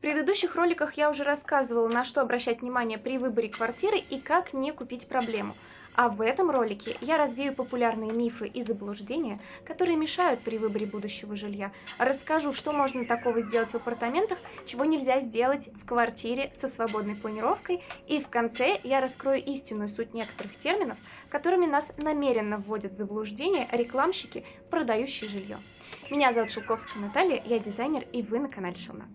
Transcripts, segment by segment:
В предыдущих роликах я уже рассказывала, на что обращать внимание при выборе квартиры и как не купить проблему. А в этом ролике я развею популярные мифы и заблуждения, которые мешают при выборе будущего жилья. Расскажу, что можно такого сделать в апартаментах, чего нельзя сделать в квартире со свободной планировкой. И в конце я раскрою истинную суть некоторых терминов, которыми нас намеренно вводят в заблуждение рекламщики, продающие жилье. Меня зовут Шелковская Наталья, я дизайнер, и вы на канале Шелнат.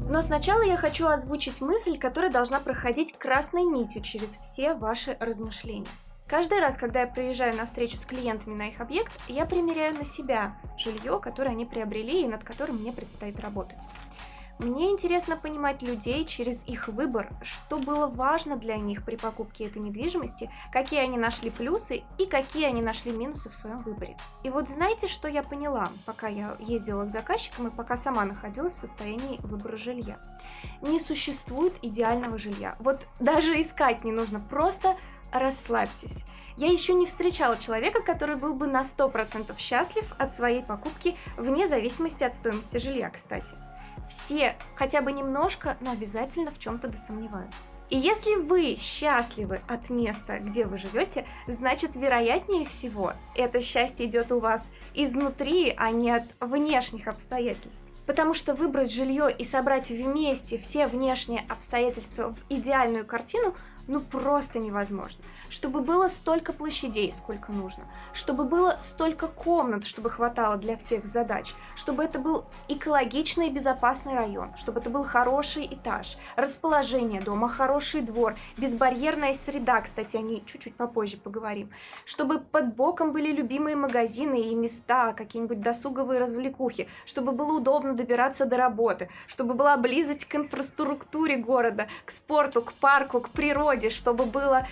Но сначала я хочу озвучить мысль, которая должна проходить красной нитью через все ваши размышления. Каждый раз, когда я приезжаю на встречу с клиентами на их объект, я примеряю на себя жилье, которое они приобрели и над которым мне предстоит работать. Мне интересно понимать людей через их выбор, что было важно для них при покупке этой недвижимости, какие они нашли плюсы и какие они нашли минусы в своем выборе. И вот знаете, что я поняла, пока я ездила к заказчикам и пока сама находилась в состоянии выбора жилья? Не существует идеального жилья. Вот даже искать не нужно, просто расслабьтесь. Я еще не встречала человека, который был бы на 100% счастлив от своей покупки, вне зависимости от стоимости жилья, кстати. Все хотя бы немножко, но обязательно в чем-то досомневаются. И если вы счастливы от места, где вы живете, значит, вероятнее всего, это счастье идет у вас изнутри, а не от внешних обстоятельств. Потому что выбрать жилье и собрать вместе все внешние обстоятельства в идеальную картину просто невозможно. Чтобы было столько площадей, сколько нужно, чтобы было столько комнат, чтобы хватало для всех задач, чтобы это был экологичный и безопасный район, чтобы это был хороший этаж, расположение дома, хороший двор, безбарьерная среда, кстати, о ней чуть-чуть попозже поговорим, чтобы под боком были любимые магазины и места, какие-нибудь досуговые развлекухи, чтобы было удобно добираться до работы, чтобы была близость к инфраструктуре города, к спорту, к парку, к природе, чтобы было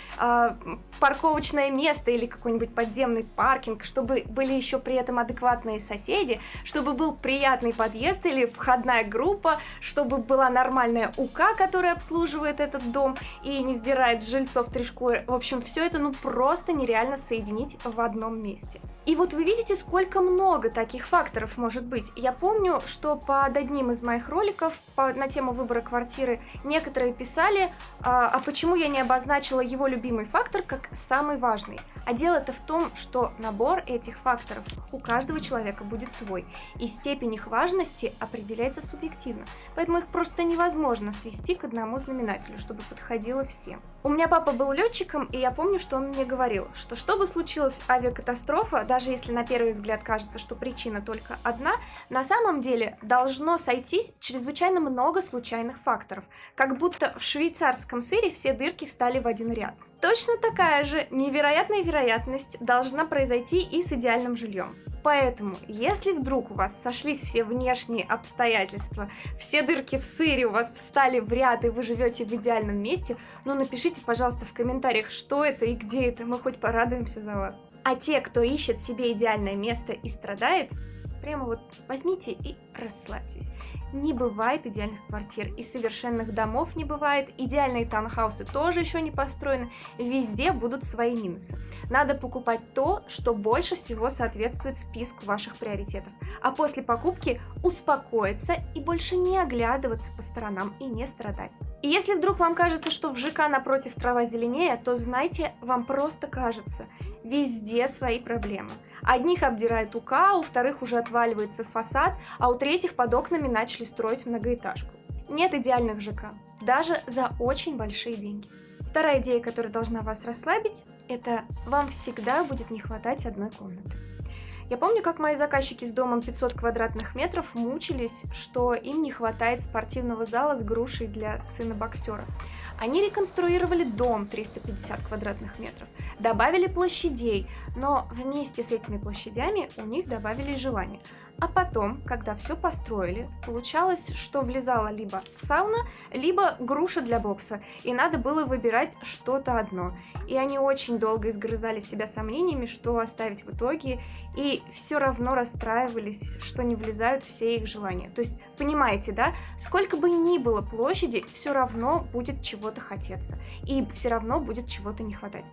парковочное место или какой-нибудь подземный паркинг, чтобы были еще при этом адекватные соседи, чтобы был приятный подъезд или входная группа, чтобы была нормальная УК, которая обслуживает этот дом и не сдирает с жильцов трешку. В общем, все это просто нереально соединить в одном месте. И вот вы видите, сколько много таких факторов может быть. Я помню, что под одним из моих роликов на тему выбора квартиры некоторые писали, а почему я не обозначила его любимый фактор как самый важный. А дело-то в том, что набор этих факторов у каждого человека будет свой, и степень их важности определяется субъективно, поэтому их просто невозможно свести к одному знаменателю, чтобы подходило всем. У меня папа был летчиком, и я помню, что он мне говорил, что бы случилась авиакатастрофа, даже если на первый взгляд кажется, что причина только одна, на самом деле должно сойтись чрезвычайно много случайных факторов, как будто в швейцарском сыре все дырки встали в один ряд. Точно такая же невероятная вероятность должна произойти и с идеальным жильем. Поэтому, если вдруг у вас сошлись все внешние обстоятельства, все дырки в сыре у вас встали в ряд и вы живете в идеальном месте, напишите, пожалуйста, в комментариях, что это и где это, мы хоть порадуемся за вас. А те, кто ищет себе идеальное место и страдает, прямо возьмите и расслабьтесь. Не бывает идеальных квартир, и совершенных домов не бывает, идеальные таунхаусы тоже еще не построены, везде будут свои минусы. Надо покупать то, что больше всего соответствует списку ваших приоритетов, а после покупки успокоиться и больше не оглядываться по сторонам и не страдать. И если вдруг вам кажется, что в ЖК напротив трава зеленее, то знайте, вам просто кажется. Везде свои проблемы. Одних обдирает УК, у вторых уже отваливается фасад, а у третьих под окнами начали строить многоэтажку. Нет идеальных ЖК, даже за очень большие деньги. Вторая идея, которая должна вас расслабить, это вам всегда будет не хватать одной комнаты. Я помню, как мои заказчики с домом 500 квадратных метров мучились, что им не хватает спортивного зала с грушей для сына боксера. Они реконструировали дом 350 квадратных метров, добавили площадей, но вместе с этими площадями у них добавили желание. А потом, когда все построили, получалось, что влезала либо сауна, либо груша для бокса, и надо было выбирать что-то одно. И они очень долго изгрызали себя сомнениями, что оставить в итоге, и все равно расстраивались, что не влезают все их желания. То есть, понимаете, да, сколько бы ни было площади, все равно будет чего-то хотеться, и все равно будет чего-то не хватать.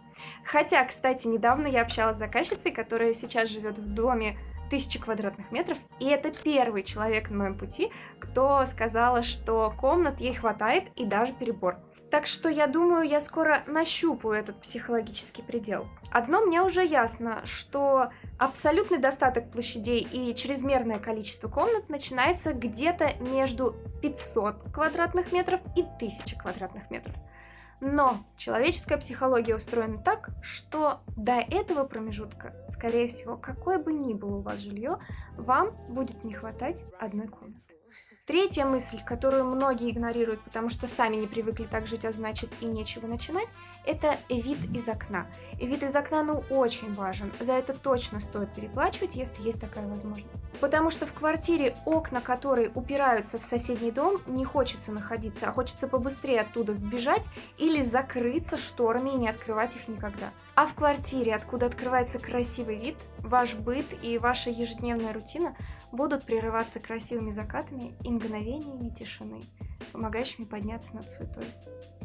Хотя, кстати, недавно я общалась с заказчицей, которая сейчас живет в доме 1000 квадратных метров, и это первый человек на моем пути, кто сказала, что комнат ей хватает и даже перебор. Так что я думаю, я скоро нащупаю этот психологический предел. Одно мне уже ясно, что абсолютный достаток площадей и чрезмерное количество комнат начинается где-то между 500 квадратных метров и 1000 квадратных метров. Но человеческая психология устроена так, что до этого промежутка, скорее всего, какое бы ни было у вас жилье, вам будет не хватать одной комнаты. Третья мысль, которую многие игнорируют, потому что сами не привыкли так жить, а значит и нечего начинать, это вид из окна. И вид из окна, очень важен. За это точно стоит переплачивать, если есть такая возможность. Потому что в квартире, окна которые упираются в соседний дом, не хочется находиться, а хочется побыстрее оттуда сбежать или закрыться шторами и не открывать их никогда. А в квартире, откуда открывается красивый вид, ваш быт и ваша ежедневная рутина будут прерываться красивыми закатами и мгновениями тишины, помогающими подняться над суетой.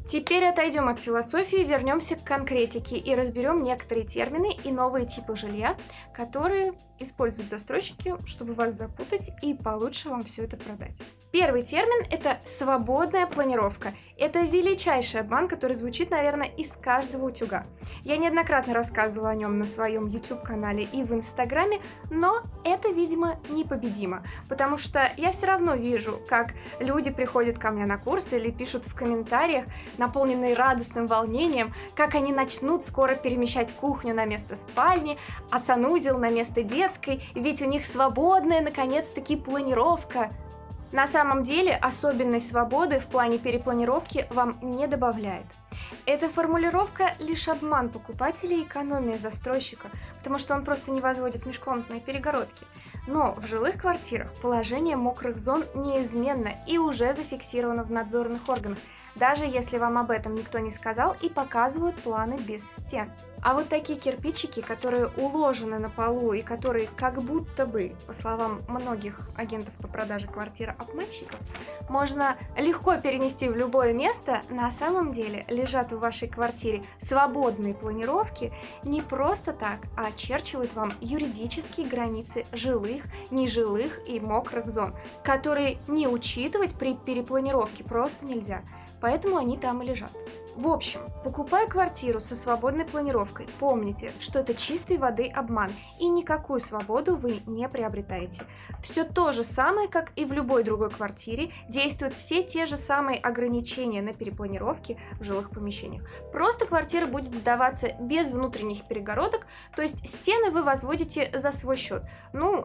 Теперь отойдем от философии, вернемся к конкретике и разберем некоторые термины и новые типы жилья, которые используют застройщики, чтобы вас запутать и получше вам все это продать. Первый термин – это свободная планировка. Это величайший обман, который звучит, наверное, из каждого утюга. Я неоднократно рассказывала о нем на своем YouTube-канале и в Инстаграме, но это, видимо, непобедимо, потому что я все равно вижу, как люди приходят ко мне на курсы или пишут в комментариях, наполненные радостным волнением, как они начнут скоро перемещать кухню на место спальни, а санузел на место детской, ведь у них свободная, наконец-таки, планировка. На самом деле, особенность свободы в плане перепланировки вам не добавляет. Эта формулировка лишь обман покупателей и экономия застройщика, потому что он просто не возводит межкомнатные перегородки. Но в жилых квартирах положение мокрых зон неизменно и уже зафиксировано в надзорных органах, даже если вам об этом никто не сказал и показывают планы без стен. А вот такие кирпичики, которые уложены на полу и которые как будто бы, по словам многих агентов по продаже квартир обманщиков, можно легко перенести в любое место, на самом деле лежат в вашей квартире свободные планировки не просто так, а очерчивают вам юридические границы жилых, нежилых и мокрых зон, которые не учитывать при перепланировке просто нельзя. Поэтому они там и лежат. В общем, покупая квартиру со свободной планировкой, помните, что это чистой воды обман, и никакую свободу вы не приобретаете. Все то же самое, как и в любой другой квартире, действуют все те же самые ограничения на перепланировки в жилых помещениях. Просто квартира будет сдаваться без внутренних перегородок, то есть стены вы возводите за свой счет.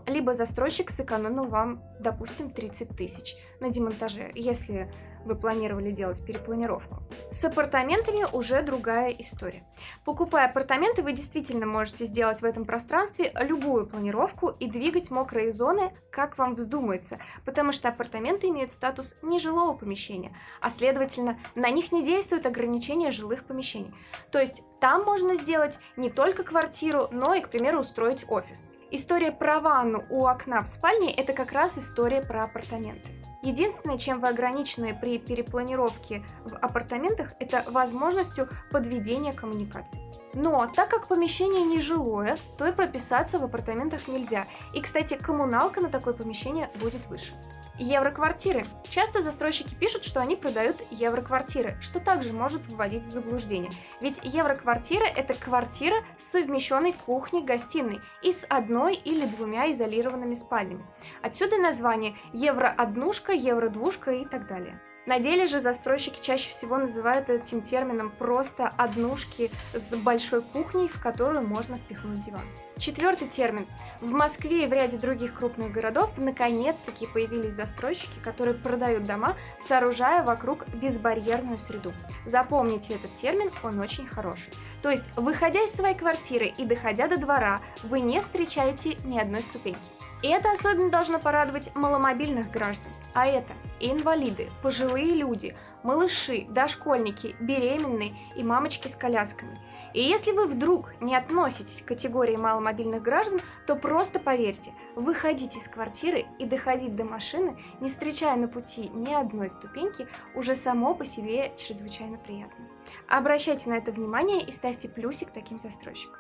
Либо застройщик сэкономил вам, допустим, 30 тысяч на демонтаже, если вы планировали делать перепланировку. С апартаментами уже другая история. Покупая апартаменты, вы действительно можете сделать в этом пространстве любую планировку и двигать мокрые зоны, как вам вздумается, потому что апартаменты имеют статус нежилого помещения, а следовательно, на них не действуют ограничения жилых помещений. То есть там можно сделать не только квартиру, но и, к примеру, устроить офис. История про ванну у окна в спальне – это как раз история про апартаменты. Единственное, чем вы ограничены при перепланировке в апартаментах, это возможностью подведения коммуникаций. Но так как помещение нежилое, то и прописаться в апартаментах нельзя. И, кстати, коммуналка на такое помещение будет выше. Евроквартиры. Часто застройщики пишут, что они продают евроквартиры, что также может вводить в заблуждение. Ведь евроквартира – это квартира с совмещенной кухней-гостиной и с одной или двумя изолированными спальнями. Отсюда название евро-однушка, евро-двушка и так далее. На деле же застройщики чаще всего называют этим термином просто однушки с большой кухней, в которую можно впихнуть диван. Четвертый термин. В Москве и в ряде других крупных городов наконец-таки появились застройщики, которые продают дома, сооружая вокруг безбарьерную среду. Запомните этот термин, он очень хороший. То есть, выходя из своей квартиры и доходя до двора, вы не встречаете ни одной ступеньки. И это особенно должно порадовать маломобильных граждан. А это инвалиды, пожилые люди, малыши, дошкольники, беременные и мамочки с колясками. И если вы вдруг не относитесь к категории маломобильных граждан, то просто поверьте, выходить из квартиры и доходить до машины, не встречая на пути ни одной ступеньки, уже само по себе чрезвычайно приятно. Обращайте на это внимание и ставьте плюсик таким застройщикам.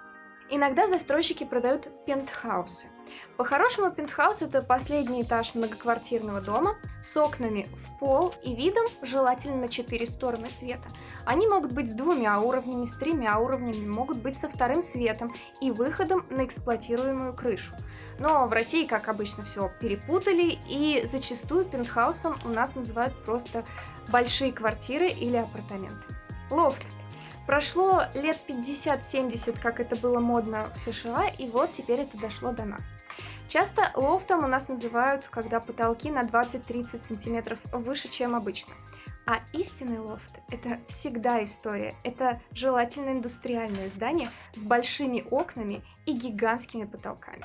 Иногда застройщики продают пентхаусы. По-хорошему, пентхаус – это последний этаж многоквартирного дома с окнами в пол и видом, желательно на 4 стороны света. Они могут быть с 2 уровнями, с 3 уровнями, могут быть со 2 светом и выходом на эксплуатируемую крышу. Но в России, как обычно, все перепутали, и зачастую пентхаусом у нас называют просто большие квартиры или апартаменты. Лофт. Прошло лет 50-70, как это было модно в США, и вот теперь это дошло до нас. Часто лофтом у нас называют, когда потолки на 20-30 сантиметров выше, чем обычно. А истинный лофт – это всегда история. Это желательно индустриальное здание с большими окнами и гигантскими потолками.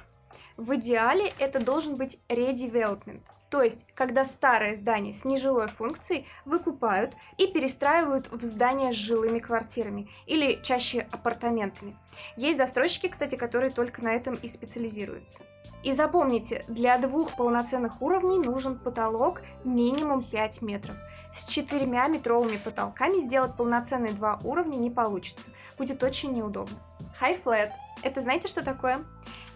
В идеале это должен быть редевелопмент. То есть, когда старое здание с нежилой функцией выкупают и перестраивают в здание с жилыми квартирами или чаще апартаментами. Есть застройщики, кстати, которые только на этом и специализируются. И запомните, для 2 полноценных уровней нужен потолок минимум 5 метров. С 4-метровыми потолками сделать полноценные 2 уровня не получится. Будет очень неудобно. High flat. Это знаете, что такое?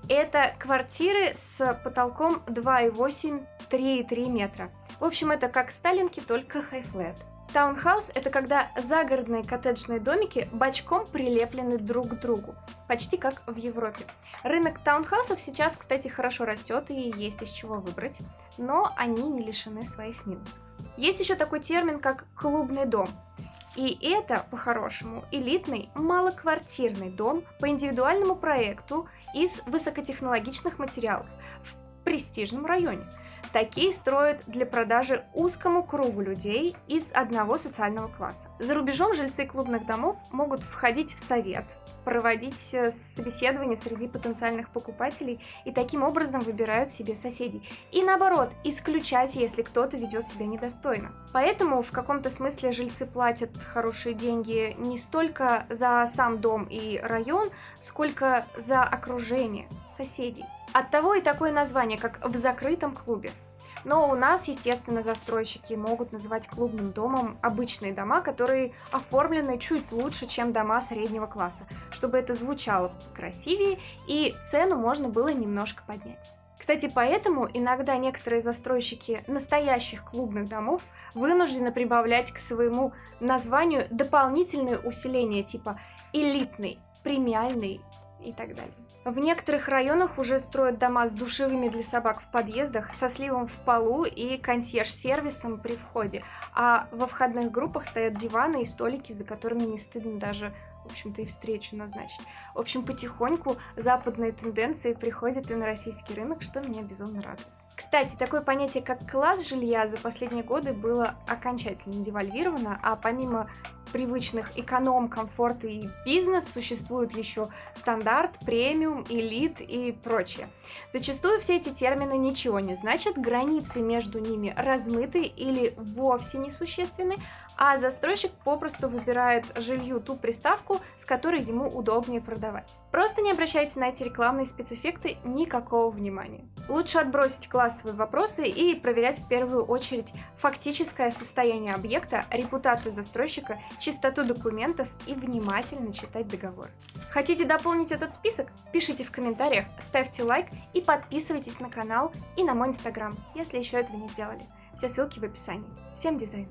Это квартиры с потолком 2,8-3,3 метра. В общем, это как сталинки, только high-flat. Таунхаус – это когда загородные коттеджные домики бочком прилеплены друг к другу, почти как в Европе. Рынок таунхаусов сейчас, кстати, хорошо растет и есть из чего выбрать, но они не лишены своих минусов. Есть еще такой термин, как клубный дом. И это, по-хорошему, элитный малоквартирный дом по индивидуальному проекту из высокотехнологичных материалов в престижном районе. Такие строят для продажи узкому кругу людей из одного социального класса. За рубежом жильцы клубных домов могут входить в совет, проводить собеседования среди потенциальных покупателей и таким образом выбирают себе соседей. И наоборот, исключать, если кто-то ведет себя недостойно. Поэтому в каком-то смысле жильцы платят хорошие деньги не столько за сам дом и район, сколько за окружение, соседей. Оттого и такое название, как в закрытом клубе. Но у нас, естественно, застройщики могут называть клубным домом обычные дома, которые оформлены чуть лучше, чем дома среднего класса, чтобы это звучало красивее и цену можно было немножко поднять. Кстати, поэтому иногда некоторые застройщики настоящих клубных домов вынуждены прибавлять к своему названию дополнительные усиления типа элитный, премиальный и так далее. В некоторых районах уже строят дома с душевыми для собак в подъездах, со сливом в полу и консьерж-сервисом при входе, а во входных группах стоят диваны и столики, за которыми не стыдно даже, в общем-то, и встречу назначить. В общем, потихоньку западные тенденции приходят и на российский рынок, что меня безумно радует. Кстати, такое понятие, как класс жилья, за последние годы было окончательно девальвировано, а помимо привычных эконом, комфорт и бизнес существуют еще стандарт, премиум, элит и прочее. Зачастую все эти термины ничего не значат, границы между ними размыты или вовсе несущественны, а застройщик попросту выбирает жилью ту приставку, с которой ему удобнее продавать. Просто не обращайте на эти рекламные спецэффекты никакого внимания. Лучше отбросить классовые вопросы и проверять в первую очередь фактическое состояние объекта, репутацию застройщика, чистоту документов и внимательно читать договор. Хотите дополнить этот список? Пишите в комментариях, ставьте лайк и подписывайтесь на канал и на мой инстаграм, если еще этого не сделали. Все ссылки в описании. Всем дизайн!